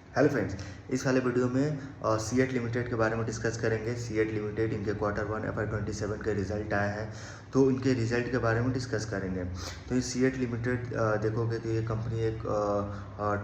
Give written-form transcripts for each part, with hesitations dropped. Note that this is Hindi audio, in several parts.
हेलो फ्रेंड्स, इस वाले वीडियो में सीएट लिमिटेड के बारे में डिस्कस करेंगे। सीएट लिमिटेड इनके क्वार्टर 1 FY 27 के रिजल्ट आया है, तो इनके रिजल्ट के बारे में डिस्कस करेंगे। तो ये सीएट लिमिटेड देखोगे तो ये कंपनी एक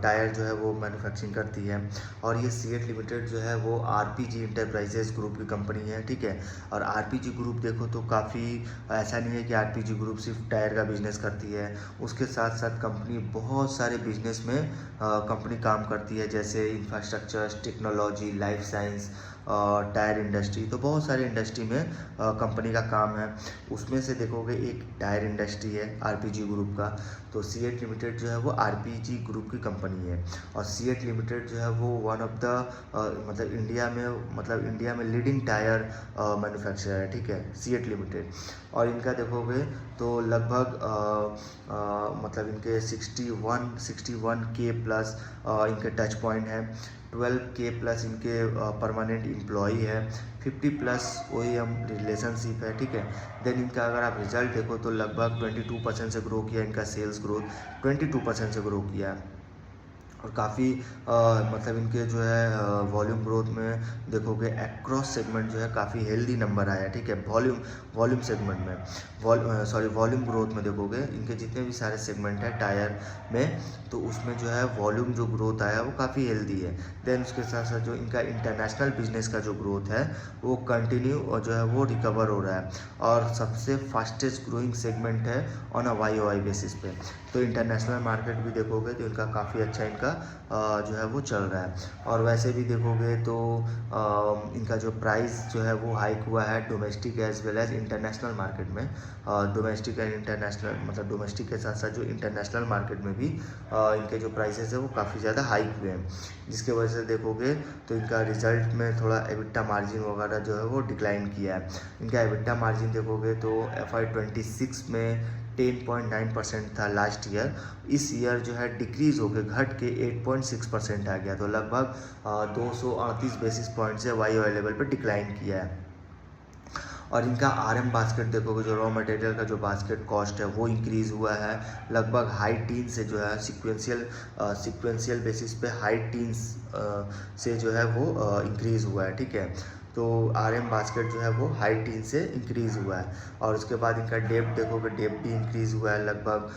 टायर जो है वो मैन्युफैक्चरिंग करती है, और ये सीएट लिमिटेड जो है वो आरपीजी इंटरप्राइजेस ग्रुप की कंपनी है, ठीक है। और आरपीजी ग्रुप देखो तो काफ़ी ऐसा नहीं है कि आरपीजी ग्रुप सिर्फ टायर का बिजनेस करती है, उसके साथ साथ कंपनी बहुत सारे बिजनेस में कंपनी काम करती है, जैसे infrastructure, technology, life science, tyre industry. तो बहुत सारे इंडस्ट्री में कंपनी का काम है। उसमें से देखोगे एक टायर इंडस्ट्री है आरपीजी ग्रुप का। तो सीएट लिमिटेड जो है वो आरपीजी ग्रुप की कंपनी है, और सीएट लिमिटेड जो है वो वन ऑफ द मतलब इंडिया में लीडिंग टायर मैन्युफैक्चरर है, ठीक है, सीएट लिमिटेड। और इनका देखोगे तो लगभग मतलब इनके 61K प्लस इनके टच पॉइंट है, 12K प्लस इनके परमानेंट एम्प्लॉई है, 50 प्लस OEM रिलेशनशिप है, ठीक है। देन इनका अगर आप रिजल्ट देखो तो लगभग 22% से ग्रो किया, इनका सेल्स ग्रोथ 22% से ग्रो किया है। और काफ़ी मतलब इनके जो है वॉल्यूम ग्रोथ में देखोगे एक्रॉस सेगमेंट जो है काफ़ी हेल्दी नंबर आया, ठीक है। वॉल्यूम सेगमेंट में वॉल्यूम ग्रोथ में देखोगे इनके जितने भी सारे सेगमेंट है टायर में, तो उसमें जो है वॉल्यूम जो ग्रोथ आया वो काफ़ी हेल्दी है। देन उसके साथ साथ जो इनका इंटरनेशनल बिजनेस का जो ग्रोथ है वो कंटिन्यू और जो है वो रिकवर हो रहा है, और सबसे फास्टेस्ट ग्रोइंग सेगमेंट है ऑन अ YoY बेसिस पे। तो इंटरनेशनल मार्केट भी देखोगे तो इनका काफ़ी अच्छा इनका जो है वो चल रहा है। और वैसे भी देखोगे तो इनका जो प्राइस जो है वो हाइक हुआ है domestic as well as international market में। डोमेस्टिक एंड इंटरनेशनल मतलब डोमेस्टिक के साथ साथ जो इंटरनेशनल मार्केट में भी इनके जो प्राइसेस है वो काफ़ी ज़्यादा हाइक हुए हैं, जिसके वजह से देखोगे तो इनका रिजल्ट में थोड़ा एबिटा मार्जिन वगैरह जो है वो डिक्लाइन किया है। इनका एबिटा मार्जिन देखोगे तो FY 26 में 10.9% था लास्ट ईयर। इस ईयर जो है डिक्रीज़ होकर घट के 8.6% आ गया, तो लगभग 238 बेसिस पॉइंट से YoY लेवल पर डिक्लाइन किया है। और इनका RM बास्केट देखोगे, जो रॉ मटेरियल का जो बास्केट कॉस्ट है वो इंक्रीज़ हुआ है लगभग हाई टीन से, जो है सिक्वेंशियल बेसिस पे हाई टीन्स से जो है वो इंक्रीज़ हुआ है, ठीक है। तो RM बास्केट जो है वो हाई टीन से इंक्रीज़ हुआ है। और उसके बाद इनका डेप्ट देखोगे, डेप्ट भी इंक्रीज़ हुआ है लगभग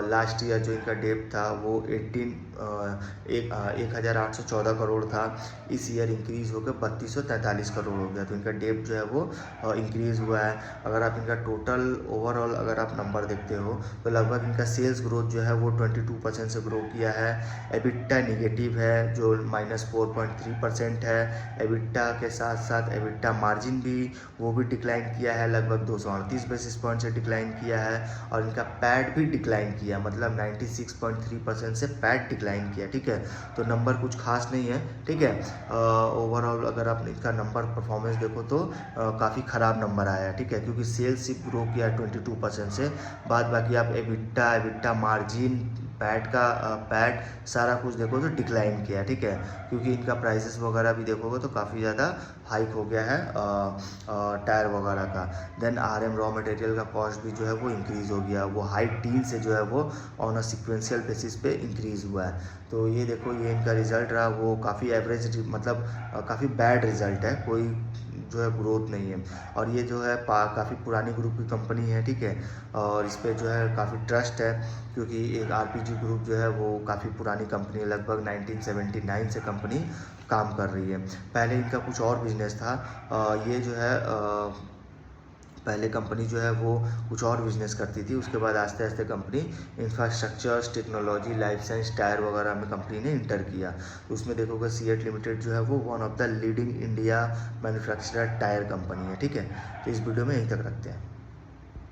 लास्ट ईयर जो इनका डेप्ट था वो 1814 करोड़ था, इस ईयर इंक्रीज़ होकर 3243 करोड़ हो गया। तो इनका डेप्ट जो है वो इंक्रीज़ हुआ है। अगर आप इनका टोटल ओवरऑल अगर आप नंबर देखते हो तो लगभग इनका सेल्स ग्रोथ जो है वो 22% से ग्रो किया है। एबिटा निगेटिव है जो -4.3% है। एबिटा के साथ साथ एबिटा मार्जिन भी वो भी डिक्लाइन किया है, लगभग 238 बेसिस पॉइंट से डिक्लाइन किया है। और इनका पैट भी डिक्लाइन किया, मतलब 96.3% से पैट डिक्लाइन किया, ठीक है। तो नंबर कुछ खास नहीं है, ठीक है। ओवरऑल अगर आप इनका नंबर परफॉर्मेंस देखो तो काफ़ी ख़राब नंबर आया है, ठीक है, क्योंकि सेल्स सिर्फ ग्रो किया 22% से, बाद बाकी आप एबिटा मार्जिन पैट सारा कुछ देखो तो डिक्लाइन किया है, ठीक है, क्योंकि इनका प्राइसेस वगैरह भी देखोगे तो काफ़ी ज़्यादा हाइक हो गया है टायर वगैरह का। देन RM रॉ मटेरियल का कॉस्ट भी जो है वो इंक्रीज़ हो गया, वो हाई टीन से जो है वो ऑन अ सिक्वेंशियल बेसिस पे इंक्रीज़ हुआ है। तो ये देखो, ये इनका रिज़ल्ट रहा वो काफ़ी एवरेज, मतलब काफ़ी बैड रिज़ल्ट है, कोई जो है ग्रोथ नहीं है। और ये जो है काफ़ी पुरानी ग्रुप की कंपनी है, ठीक है, और इस पर जो है काफ़ी ट्रस्ट है, क्योंकि एक आरपीजी ग्रुप जो है वो काफ़ी पुरानी कंपनी है, लगभग 1979 से कंपनी काम कर रही है। पहले इनका कुछ और बिजनेस था, ये जो है पहले कंपनी जो है वो कुछ और बिजनेस करती थी, उसके बाद आस्ते आस्ते company infrastructures, technology, life science, tyre वगैरह में कंपनी ने इंटर किया। तो उसमें देखोगे सीएट लिमिटेड जो है वो one of the leading India manufacturer tyre company है, ठीक है। तो इस वीडियो में यहीं तक रखते हैं।